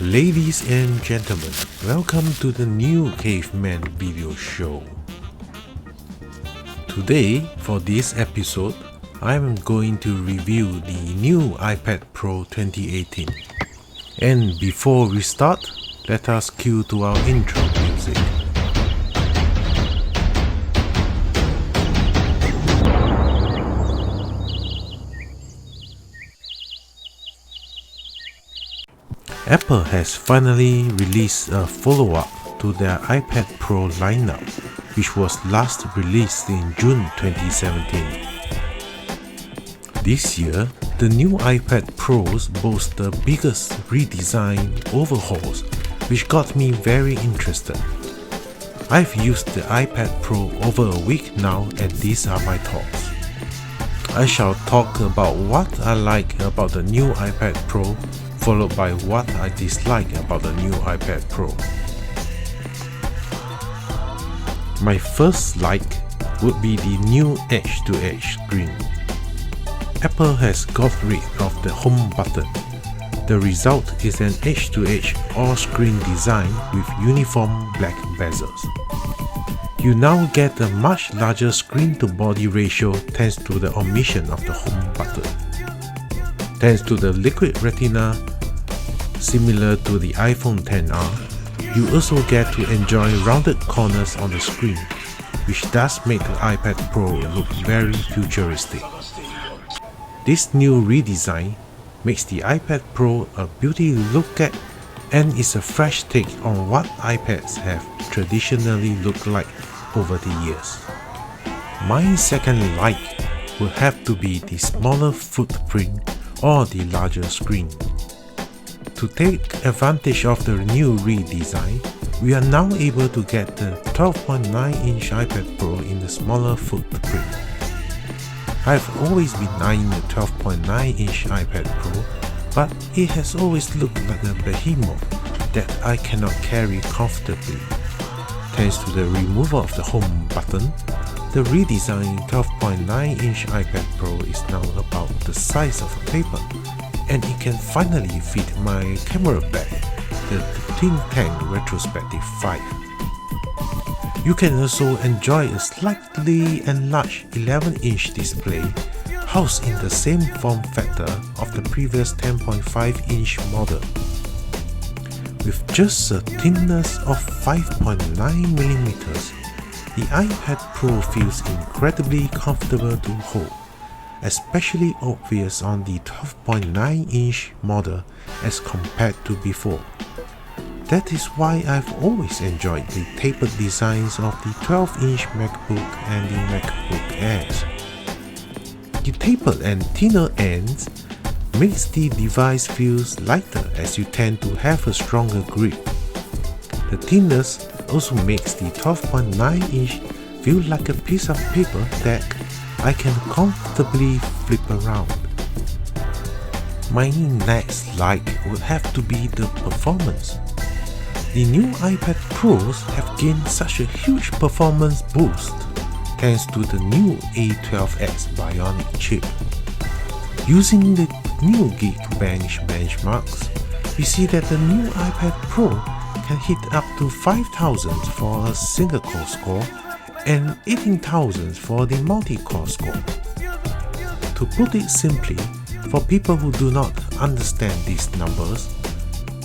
Ladies and gentlemen, welcome to the new Caveman video show. Today, for this episode, I am going to review the new iPad Pro 2018. And before we start, let us cue to our intro music. Apple has finally released a follow-up to their iPad Pro lineup, which was last released in June 2017. This year, the new iPad Pros boast the biggest redesign overhauls, which got me very interested. I've used the iPad Pro over a week now, and these are my thoughts. I shall talk about what I like about the new iPad Pro, followed by what I dislike about the new iPad Pro. My first like would be the new edge-to-edge screen. Apple has got rid of the home button. The result is an edge-to-edge all-screen design with uniform black bezels. You now get a much larger screen-to-body ratio thanks to the omission of the home button. Thanks to the liquid retina, similar to the iPhone XR, you also get to enjoy rounded corners on the screen, which does make the iPad Pro look very futuristic. This new redesign makes the iPad Pro a beauty to look at and is a fresh take on what iPads have traditionally looked like over the years. My second like would have to be the smaller footprint or the larger screen. To take advantage of the new redesign, we are now able to get the 12.9-inch iPad Pro in the smaller footprint. I've always been eyeing the 12.9-inch iPad Pro, but it has always looked like a behemoth that I cannot carry comfortably. Thanks to the removal of the home button, the redesigned 12.9-inch iPad Pro is now about the size of a paper, and it can finally fit my camera bag, the Twin Tank Retrospective 5. You can also enjoy a slightly enlarged 11-inch display housed in the same form factor of the previous 10.5-inch model. With just a thickness of 5.9mm, the iPad Pro feels incredibly comfortable to hold, especially obvious on the 12.9-inch model as compared to before. That is why I've always enjoyed the tapered designs of the 12-inch MacBook and the MacBook Airs. The tapered and thinner ends makes the device feel lighter as you tend to have a stronger grip. The thinness also makes the 12.9-inch feel like a piece of paper that I can comfortably flip around. My next like would have to be the performance. The new iPad Pros have gained such a huge performance boost thanks to the new A12X Bionic chip. Using the new Geekbench benchmarks, we see that the new iPad Pro can hit up to 5,000 for a single-core score and 18,000 for the multi-core score. To put it simply, for people who do not understand these numbers,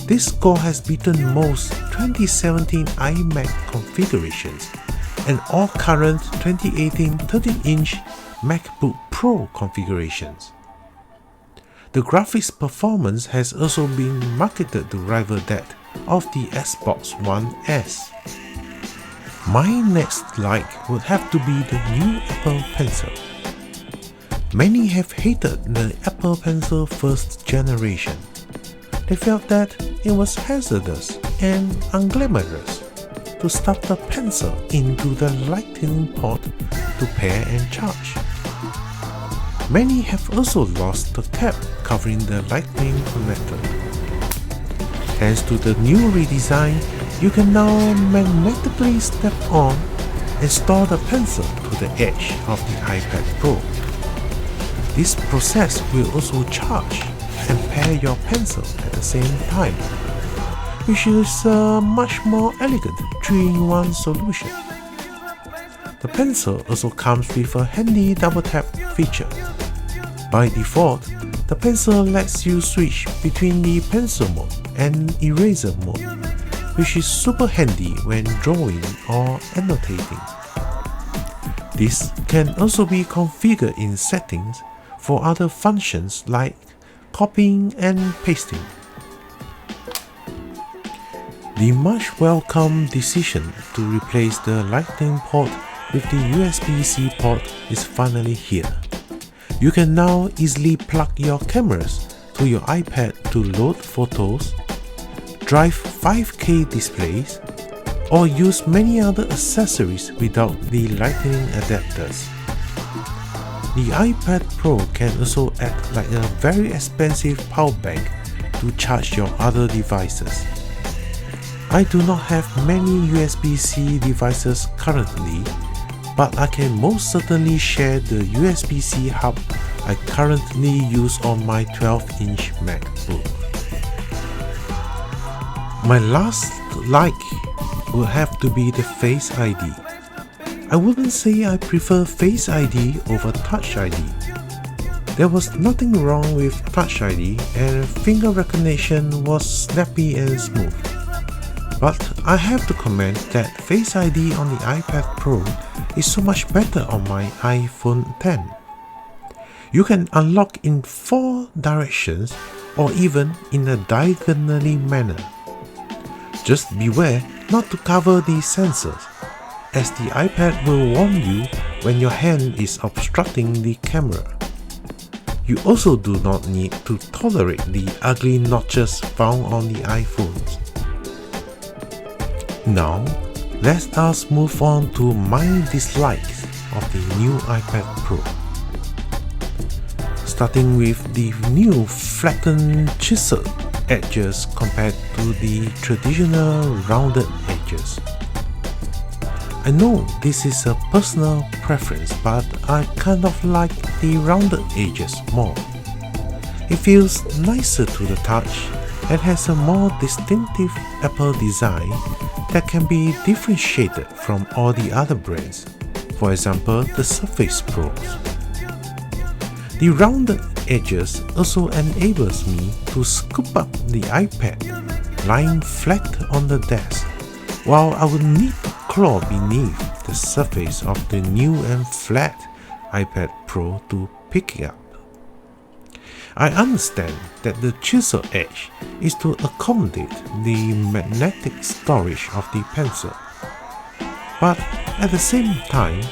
this score has beaten most 2017 iMac configurations and all current 2018 13-inch MacBook Pro configurations. The graphics performance has also been marketed to rival that of the Xbox One S. My next like would have to be the new Apple Pencil. Many have hated the Apple Pencil first generation. They felt that it was hazardous and unglamorous to stuff the pencil into the lightning port to pair and charge. Many have also lost the cap covering the lightning connector. Thanks to the new redesign, you can now magnetically step on and store the pencil to the edge of the iPad Pro. This process will also charge and pair your pencil at the same time. which is a much more elegant 3-in-1 solution. The pencil also comes with a handy double tap feature. By default, the pencil lets you switch between the pencil mode and eraser mode, which is super handy when drawing or annotating. This can also be configured in settings for other functions like copying and pasting. The much welcome decision to replace the Lightning port with the USB-C port is finally here. You can now easily plug your cameras to your iPad to load photos, drive 5K displays, or use many other accessories without the Lightning adapters. The iPad Pro can also act like a very expensive power bank to charge your other devices. I do not have many USB-C devices currently, but I can most certainly share the USB-C hub I currently use on my 12-inch MacBook. My last like will have to be the Face ID. I wouldn't say I prefer Face ID over Touch ID. There was nothing wrong with Touch ID and finger recognition was snappy and smooth. But I have to comment that Face ID on the iPad Pro is so much better on my iPhone 10. You can unlock in 4 directions or even in a diagonally manner. Just beware not to cover the sensors, as the iPad will warn you when your hand is obstructing the camera. You also do not need to tolerate the ugly notches found on the iPhones. Now, let us move on to my dislikes of the new iPad Pro. Starting with the new flattened chiseled edges compared to the traditional rounded edges. I know this is a personal preference, but I kind of like the rounded edges more. It feels nicer to the touch and has a more distinctive Apple design that can be differentiated from all the other brands, for example the Surface Pros. The rounded edges also enables me to scoop up the iPad lying flat on the desk, while I would need to claw beneath the surface of the new and flat iPad Pro to pick it up. I understand that the chisel edge is to accommodate the magnetic storage of the pencil, but at the same time,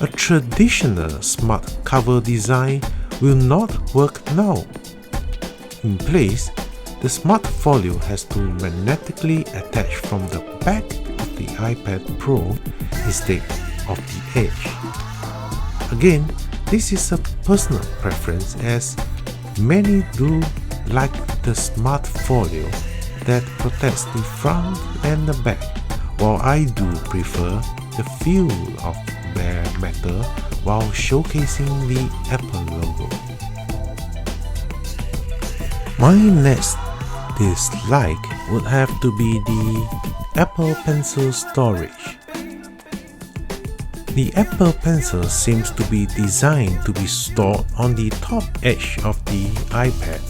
a traditional smart cover design will not work now. In place, the Smart Folio has to magnetically attach from the back of the iPad Pro instead of the edge. Again, this is a personal preference, as many do like the Smart Folio that protects the front and the back, while I do prefer the feel of bare metal while showcasing the Apple logo. My next dislike would have to be the Apple Pencil storage. The Apple Pencil seems to be designed to be stored on the top edge of the iPad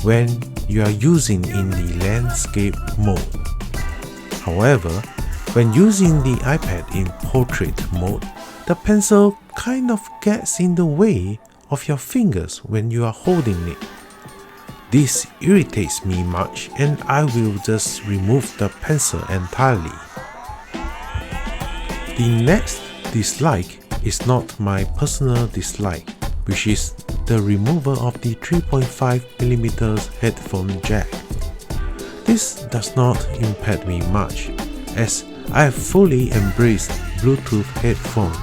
when you are using in the landscape mode. However, when using the iPad in portrait mode, the pencil kind of gets in the way of your fingers when you are holding it. This irritates me much, and I will just remove the pencil entirely. The next dislike is not my personal dislike, which is the removal of the 3.5mm headphone jack. This does not impact me much, as I have fully embraced Bluetooth headphones.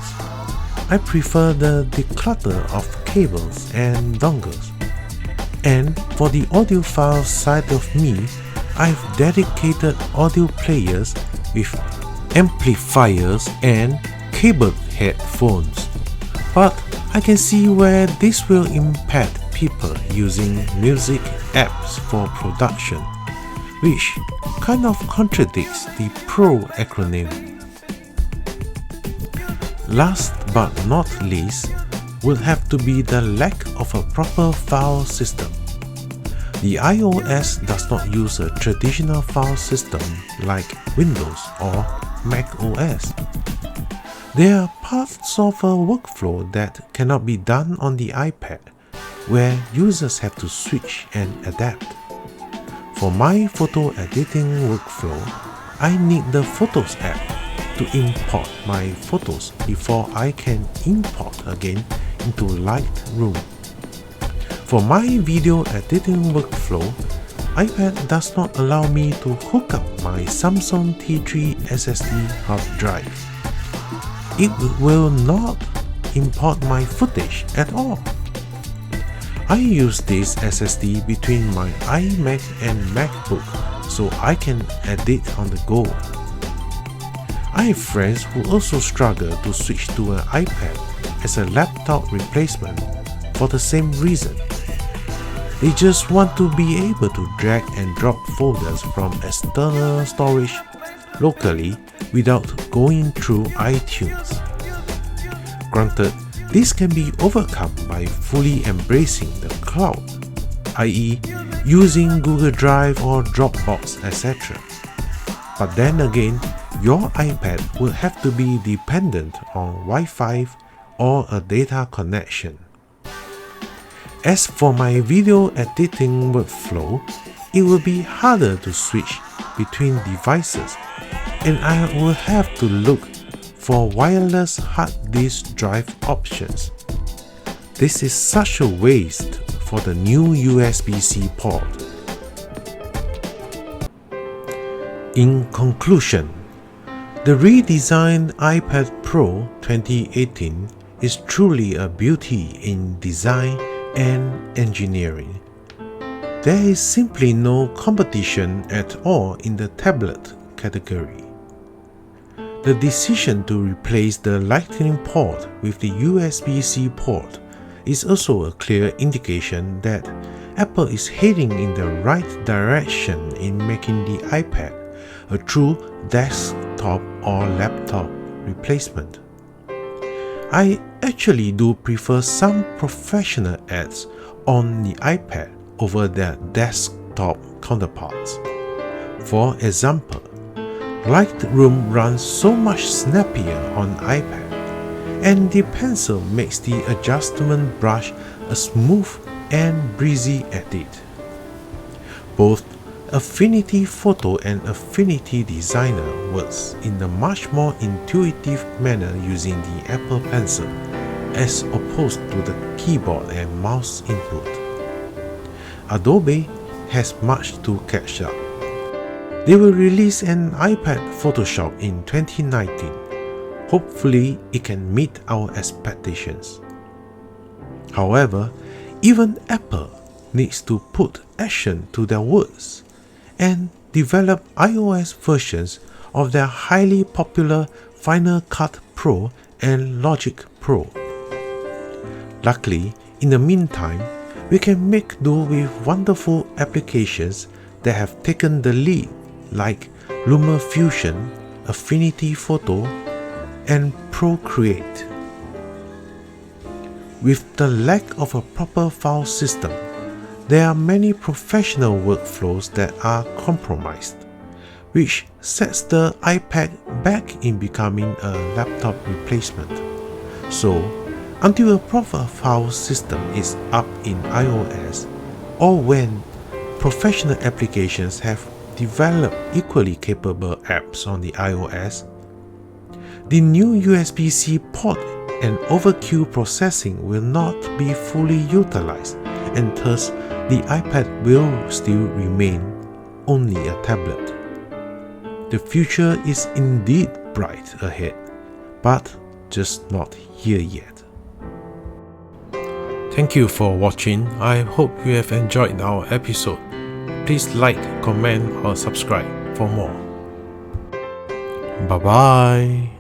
I prefer the declutter of cables and dongles. And for the audiophile side of me, I've dedicated audio players with amplifiers and cabled headphones. But I can see where this will impact people using music apps for production, which kind of contradicts the Pro acronym. Last but not least will have to be the lack of a proper file system. The iOS does not use a traditional file system like Windows or Mac OS. There are parts of a workflow that cannot be done on the iPad, where users have to switch and adapt. For my photo editing workflow, I need the Photos app to import my photos before I can import again into Lightroom. For my video editing workflow, iPad does not allow me to hook up my Samsung T3 SSD hard drive. It will not import my footage at all. I use this SSD between my iMac and MacBook so I can edit on the go. I have friends who also struggle to switch to an iPad as a laptop replacement for the same reason. They just want to be able to drag and drop folders from external storage locally without going through iTunes. Granted, this can be overcome by fully embracing the cloud, i.e., using Google Drive or Dropbox, etc. But then again, your iPad will have to be dependent on Wi-Fi or a data connection. As for my video editing workflow, it will be harder to switch between devices, and I will have to look for wireless hard disk drive options. This is such a waste for the new USB-C port. In conclusion, the redesigned iPad Pro 2018 is truly a beauty in design and engineering. There is simply no competition at all in the tablet category. The decision to replace the Lightning port with the USB-C port is also a clear indication that Apple is heading in the right direction in making the iPad a true desktop or laptop replacement. I actually do prefer some professional ads on the iPad over their desktop counterparts. For example, Lightroom runs so much snappier on iPad, and the pencil makes the adjustment brush a smooth and breezy edit. Both Affinity Photo and Affinity Designer works in a much more intuitive manner using the Apple Pencil as opposed to the keyboard and mouse input. Adobe has much to catch up. They will release an iPad Photoshop in 2019. Hopefully, it can meet our expectations. However, even Apple needs to put action to their words and develop iOS versions of their highly popular Final Cut Pro and Logic Pro. Luckily, in the meantime, we can make do with wonderful applications that have taken the lead like LumaFusion, Affinity Photo, and Procreate. With the lack of a proper file system, there are many professional workflows that are compromised, which sets the iPad back in becoming a laptop replacement. So, until a proper file system is up in iOS, or when professional applications have developed equally capable apps on the iOS, the new USB-C port and overkill processing will not be fully utilized, and thus the iPad will still remain only a tablet. The future is indeed bright ahead, but just not here yet. Thank you for watching. I hope you have enjoyed our episode. Please like, comment or subscribe for more. Bye bye.